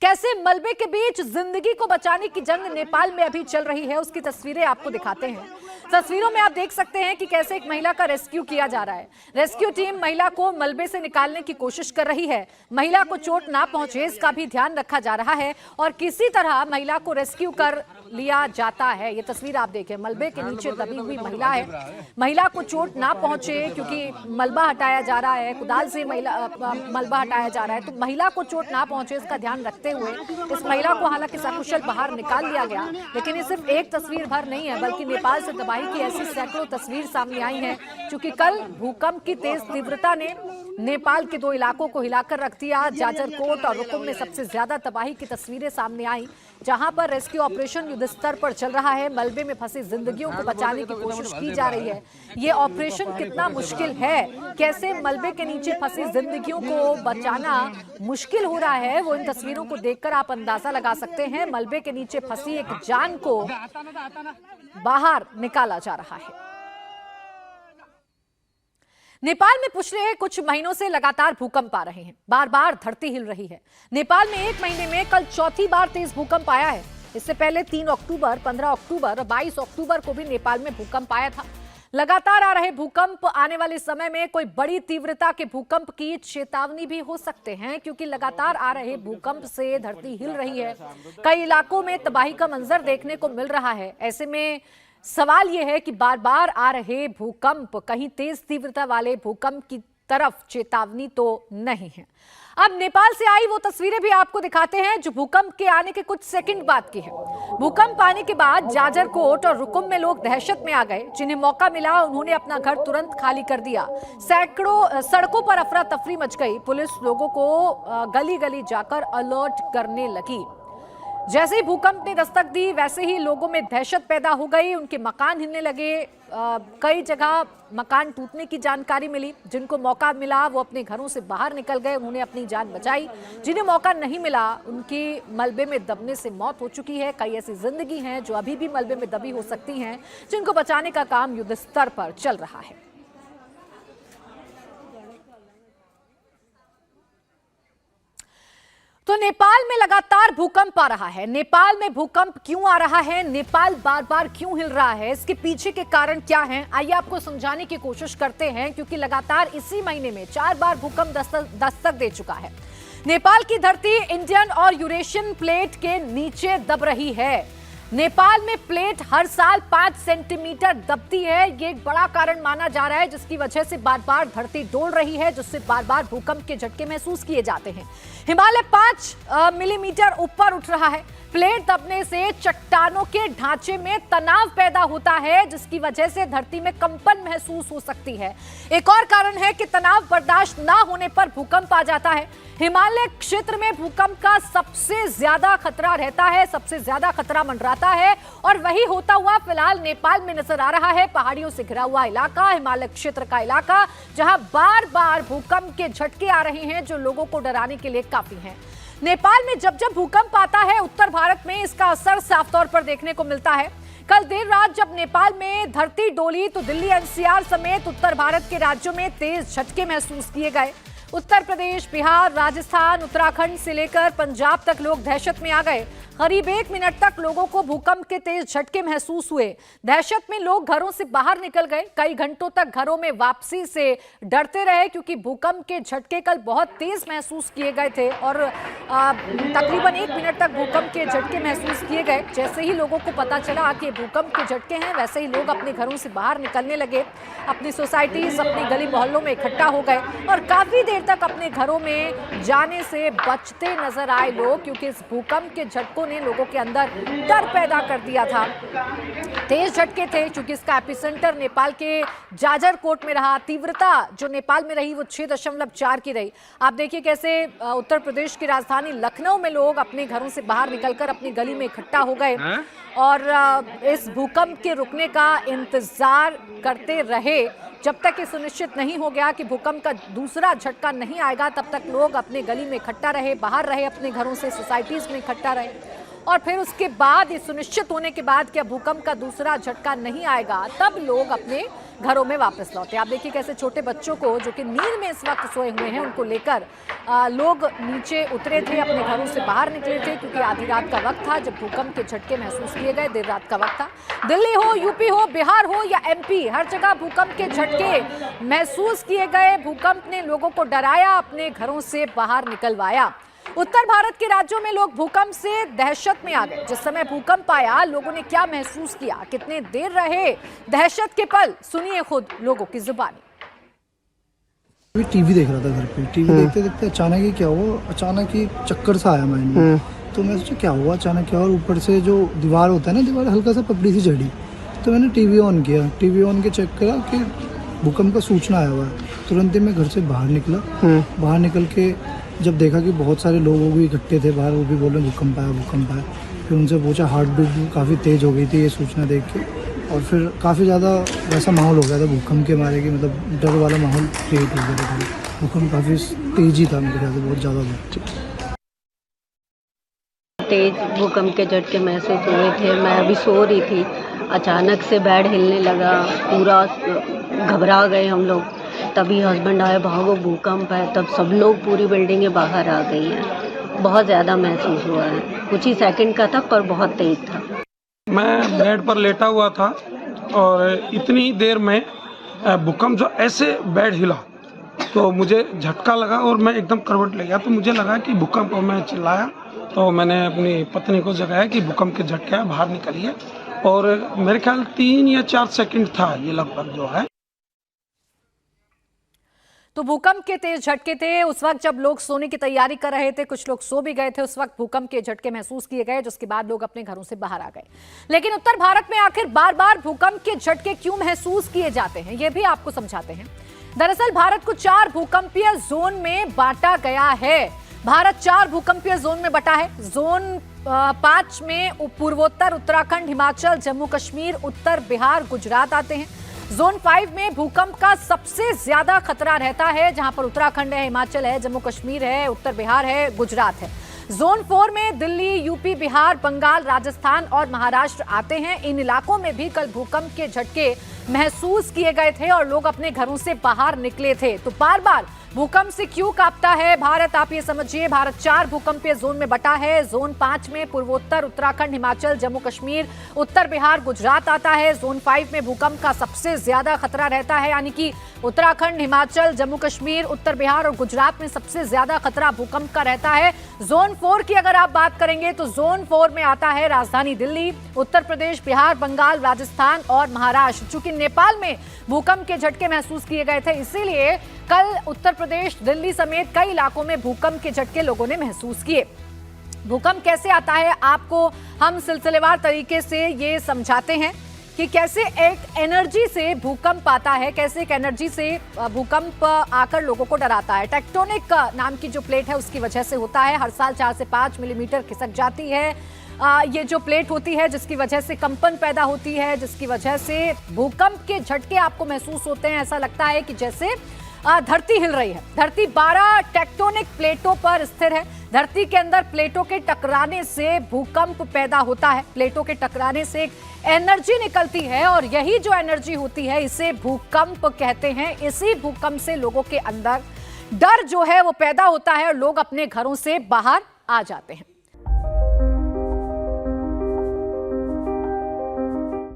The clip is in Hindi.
कैसे मलबे के बीच जिंदगी को बचाने की जंग नेपाल में अभी चल रही है, उसकी तस्वीरें आपको दिखाते हैं। तस्वीरों में आप देख सकते हैं कि कैसे एक महिला का रेस्क्यू किया जा रहा है। रेस्क्यू टीम महिला को मलबे से निकालने की कोशिश कर रही है। महिला को चोट ना पहुंचे इसका भी ध्यान रखा जा रहा है और किसी तरह महिला को रेस्क्यू कर लिया जाता है। ये तस्वीर आप देखें, मलबे के नीचे दबी हुई महिला है। महिला को चोट ना पहुंचे क्योंकि मलबा हटाया जा रहा है, कुदाल से मलबा हटाया जा रहा है, तो महिला को चोट ना पहुंचे इसका ध्यान रखते हुए इस महिला को हालांकि सकुशल बाहर निकाल लिया गया। लेकिन ये सिर्फ एक तस्वीर भर नहीं है, बल्कि नेपाल से तबाही की ऐसी सैकड़ों तस्वीर सामने आई हैं। क्योंकि कल भूकंप की तेज तीव्रता ने नेपाल के 2 इलाकों को हिलाकर रख दिया। जाजरकोट और रुकुम में सबसे ज्यादा तबाही की तस्वीरें सामने आई, जहां पर रेस्क्यू ऑपरेशन युद्ध स्तर पर चल रहा है। मलबे में फंसी जिंदगियों को बचाने की कोशिश की जा रही है। ये ऑपरेशन कितना मुश्किल है, कैसे मलबे के नीचे फंसी जिंदगियों को बचाना मुश्किल हो रहा है, वो इन तस्वीरों को देखकर आप अंदाजा लगा सकते हैं। मलबे के नीचे फंसी एक जान को बाहर निकाला जा रहा है। नेपाल में पिछले कुछ महीनों से लगातार भूकंप आ रहे हैं, बार बार धरती हिल रही है। नेपाल में एक महीने में कल चौथी बार तेज भूकंप आया है। इससे पहले 3 अक्टूबर, 15 अक्टूबर और 22 अक्टूबर को भी नेपाल में भूकंप आया था। लगातार आ रहे भूकंप आने वाले समय में कोई बड़ी तीव्रता के भूकंप की चेतावनी भी हो सकते हैं, क्योंकि लगातार आ रहे भूकंप से धरती हिल रही है। कई इलाकों में तबाही का मंजर देखने को मिल रहा है। ऐसे में सवाल यह है कि बार बार आ रहे भूकंप कहीं तेज तीव्रता वाले भूकंप की तरफ चेतावनी तो नहीं है। अब नेपाल से आई वो तस्वीरें भी आपको दिखाते हैं जो भूकंप के आने के कुछ सेकंड बाद की है। भूकंप आने के बाद जाजरकोट और रुकुम में लोग दहशत में आ गए। जिन्हें मौका मिला उन्होंने अपना घर तुरंत खाली कर दिया। सैकड़ों सड़कों पर अफरा तफरी मच गई। पुलिस लोगों को गली गली जाकर अलर्ट करने लगी। जैसे ही भूकंप ने दस्तक दी वैसे ही लोगों में दहशत पैदा हो गई। उनके मकान हिलने लगे। कई जगह मकान टूटने की जानकारी मिली। जिनको मौका मिला वो अपने घरों से बाहर निकल गए, उन्होंने अपनी जान बचाई। जिन्हें मौका नहीं मिला उनकी मलबे में दबने से मौत हो चुकी है। कई ऐसी जिंदगी हैं जो अभी भी मलबे में दबी हो सकती हैं, जिनको बचाने का काम युद्ध स्तर पर चल रहा है। तो नेपाल में लगातार भूकंप आ रहा है। नेपाल में भूकंप क्यों आ रहा है, नेपाल बार बार क्यों हिल रहा है, इसके पीछे के कारण क्या हैं, आइए आपको समझाने की कोशिश करते हैं। क्योंकि लगातार इसी महीने में 4 बार भूकंप दस्तक दे चुका है। नेपाल की धरती इंडियन और यूरेशियन प्लेट के नीचे दब रही है। नेपाल में प्लेट हर साल 5 सेंटीमीटर दबती है। ये एक बड़ा कारण माना जा रहा है, जिसकी वजह से बार बार धरती डोल रही है, जिससे बार बार भूकंप के झटके महसूस किए जाते हैं। हिमालय 5 मिलीमीटर ऊपर उठ रहा है। प्लेट दबने से चट्टानों के ढांचे में तनाव पैदा होता है, जिसकी वजह से धरती में कंपन महसूस हो सकती है। एक और कारण है कि तनाव बर्दाश्त ना होने पर भूकंप आ जाता है। हिमालय क्षेत्र में भूकंप का सबसे ज्यादा खतरा रहता है, सबसे ज्यादा खतरा मंडराता है, और वही होता हुआ फिलहाल नेपाल में नजर आ रहा है। पहाड़ियों से घिरा हुआ इलाका, हिमालय क्षेत्र का इलाका, जहां बार बार भूकंप के झटके आ रहे हैं जो लोगों को डराने के लिए काफी हैं। नेपाल में जब जब भूकंप आता है उत्तर भारत में इसका असर साफ तौर पर देखने को मिलता है। कल देर रात जब नेपाल में धरती डोली तो दिल्ली एनसीआर समेत उत्तर भारत के राज्यों में तेज झटके महसूस किए गए। उत्तर प्रदेश, बिहार, राजस्थान, उत्तराखंड से लेकर पंजाब तक लोग दहशत में आ गए। करीब 1 मिनट तक लोगों को भूकंप के तेज झटके महसूस हुए। दहशत में लोग घरों से बाहर निकल गए। कई घंटों तक घरों में वापसी से डरते रहे, क्योंकि भूकंप के झटके कल बहुत तेज महसूस किए गए थे और तकरीबन 1 मिनट तक भूकंप के झटके महसूस किए गए। जैसे ही लोगों को पता चला कि भूकंप के झटके हैं, वैसे ही लोग अपने घरों से बाहर निकलने लगे। अपनी सोसाइटीज, अपनी गली मोहल्लों में इकट्ठा हो गए और काफी देर तक अपने घरों में जाने से बचते नजर आए लोग, क्योंकि इस भूकंप के झटकों ने लोगों के अंदर डर पैदा कर दिया था। तेज झटके थे क्योंकि इसका एपिसेंटर नेपाल के जाजरकोट में रहा। तीव्रता जो नेपाल में रही वो 6.4 की रही। आप देखिए कैसे उत्तर प्रदेश की राजधानी लखनऊ में लोग अपने घरों से बाहर निकलकर अपनी गली में इकट्ठा हो गए और इस भूकंप के रुकने का इंतजार करते रहे। जब तक ये सुनिश्चित नहीं हो गया कि भूकंप का दूसरा झटका नहीं आएगा, तब तक लोग अपने गली में इकट्ठा रहे, बाहर रहे, अपने घरों से सोसाइटीज में इकट्ठा रहे। और फिर उसके बाद ये सुनिश्चित होने के बाद कि भूकंप का दूसरा झटका नहीं आएगा, तब लोग अपने घरों में वापस लौटे। आप देखिए कैसे छोटे बच्चों को जो कि नींद में इस वक्त सोए हुए हैं उनको लेकर लोग नीचे उतरे थे, अपने घरों से बाहर निकले थे, क्योंकि आधी रात का वक्त था जब भूकंप के झटके महसूस किए गए। देर रात का वक्त था। दिल्ली हो, यूपी हो, बिहार हो या एमपी, हर जगह भूकंप के झटके महसूस किए गए। भूकंप ने लोगों को डराया, अपने घरों से बाहर निकलवाया। उत्तर भारत के राज्यों में लोग भूकंप से दहशत में आ गए। जिस समय भूकंप आया लोगों ने क्या महसूस किया, कितने देर रहे दहशत के पल, सुनिए खुद लोगों की जुबानी। टीवी देख रहा था घर पे, टीवी देखते देखते अचानक ही क्या हुआ, अचानक ही चक्कर सा आया माइंड में। तो मैं सोचा क्या हुआ अचानक क्या, और ऊपर से जो दीवार होता है ना, दीवार हल्का सा पपड़ी सी चढ़ी। तो मैंने टीवी ऑन किया, टीवी ऑन के चेक करा कि भूकंप का सूचना आया हुआ है। तुरंत ही मैं घर से बाहर निकला। बाहर निकल के जब देखा कि बहुत सारे लोग भी इकट्ठे थे बाहर, वो भी बोल रहे भूकंप आया भूकंप आया। फिर उनसे पूछा, हार्ट बीट काफ़ी तेज़ हो गई थी ये सूचना देख के, और फिर काफ़ी ज़्यादा वैसा माहौल हो गया था भूकंप के मारे कि मतलब डर वाला माहौल क्रिएट हो गया था। भूकंप काफ़ी तेज़ ही था मेरे ख्याल से, बहुत ज़्यादा तेज भूकंप के झटके महसूस हुए थे। मैं अभी सो रही थी, अचानक से बेड हिलने लगा, पूरा घबरा गए हम लोग। तभी हस्बैंड आए, भागो भूकंप है। तब सब लोग पूरी बिल्डिंगें बाहर आ गई हैं। बहुत ज़्यादा महसूस हुआ है, कुछ ही सेकंड का था पर बहुत तेज था। मैं बेड पर लेटा हुआ था और इतनी देर में भूकंप जो ऐसे बेड हिला तो मुझे झटका लगा और मैं एकदम करवट ले गया। तो मुझे लगा कि भूकंप, और मैं चिल्लाया। तो मैंने अपनी पत्नी को जगाया कि भूकंप के झटके है, बाहर निकलिए। और मेरे ख्याल 3 या 4 सेकंड था ये लगभग जो है। तो भूकंप के तेज झटके थे उस वक्त जब लोग सोने की तैयारी कर रहे थे, कुछ लोग सो भी गए थे। उस वक्त भूकंप के झटके महसूस किए गए, जिसके बाद लोग अपने घरों से बाहर आ गए। लेकिन उत्तर भारत में आखिर बार बार भूकंप के झटके क्यों महसूस किए जाते हैं, ये भी आपको समझाते हैं। दरअसल भारत को 4 भूकंपीय जोन में बांटा गया है। भारत 4 भूकंपीय जोन में बटा है। जोन 5 में पूर्वोत्तर उत्तराखंड, हिमाचल, जम्मू कश्मीर, उत्तर बिहार, गुजरात आते हैं। जोन 5 में भूकंप का सबसे ज्यादा खतरा रहता है, जहां पर उत्तराखंड है, हिमाचल है, जम्मू कश्मीर है, उत्तर बिहार है, गुजरात है। जोन 4 में दिल्ली, यूपी, बिहार, बंगाल, राजस्थान और महाराष्ट्र आते हैं। इन इलाकों में भी कल भूकंप के झटके महसूस किए गए थे और लोग अपने घरों से बाहर निकले थे। तो बार बार भूकंप से क्यों कांपता है भारत, आप ये समझिए। भारत 4 भूकंपीय जोन में बटा है। जोन 5 में पूर्वोत्तर उत्तराखंड, हिमाचल, जम्मू कश्मीर, उत्तर बिहार, गुजरात आता है। जोन 5 में भूकंप का सबसे ज्यादा खतरा रहता है, यानी कि उत्तराखंड, हिमाचल, जम्मू कश्मीर, उत्तर बिहार और गुजरात में सबसे ज्यादा खतरा भूकंप का रहता है। जोन 4 की अगर आप बात करेंगे तो जोन 4 में आता है राजधानी दिल्ली, उत्तर प्रदेश, बिहार, बंगाल, राजस्थान और महाराष्ट्र। चूंकि नेपाल में भूकंप के झटके महसूस किए गए थे, इसीलिए कल उत्तर प्रदेश, दिल्ली समेत कई इलाकों में भूकंप के झटके लोगों ने महसूस किए। भूकंप कैसे आता है, आपको हम सिलसिलेवार तरीके से ये समझाते हैं कि कैसे एक एनर्जी से भूकंप आता है, कैसे एक एनर्जी से भूकंप आकर लोगों को डराता है। टेक्टोनिक नाम की जो प्लेट है उसकी वजह से होता है। हर साल 4 से 5 मिलीमीटर खिसक जाती है ये जो प्लेट होती है, जिसकी वजह से कंपन पैदा होती है, जिसकी वजह से भूकंप के झटके आपको महसूस होते हैं। ऐसा लगता है कि जैसे धरती हिल रही है। धरती 12 टेक्टोनिक प्लेटों पर स्थिर है। धरती के अंदर प्लेटों के टकराने से भूकंप पैदा होता है। प्लेटों के टकराने से एक एनर्जी निकलती है और यही जो एनर्जी होती है इसे भूकंप कहते हैं। इसी भूकंप से लोगों के अंदर डर जो है वो पैदा होता है और लोग अपने घरों से बाहर आ जाते हैं।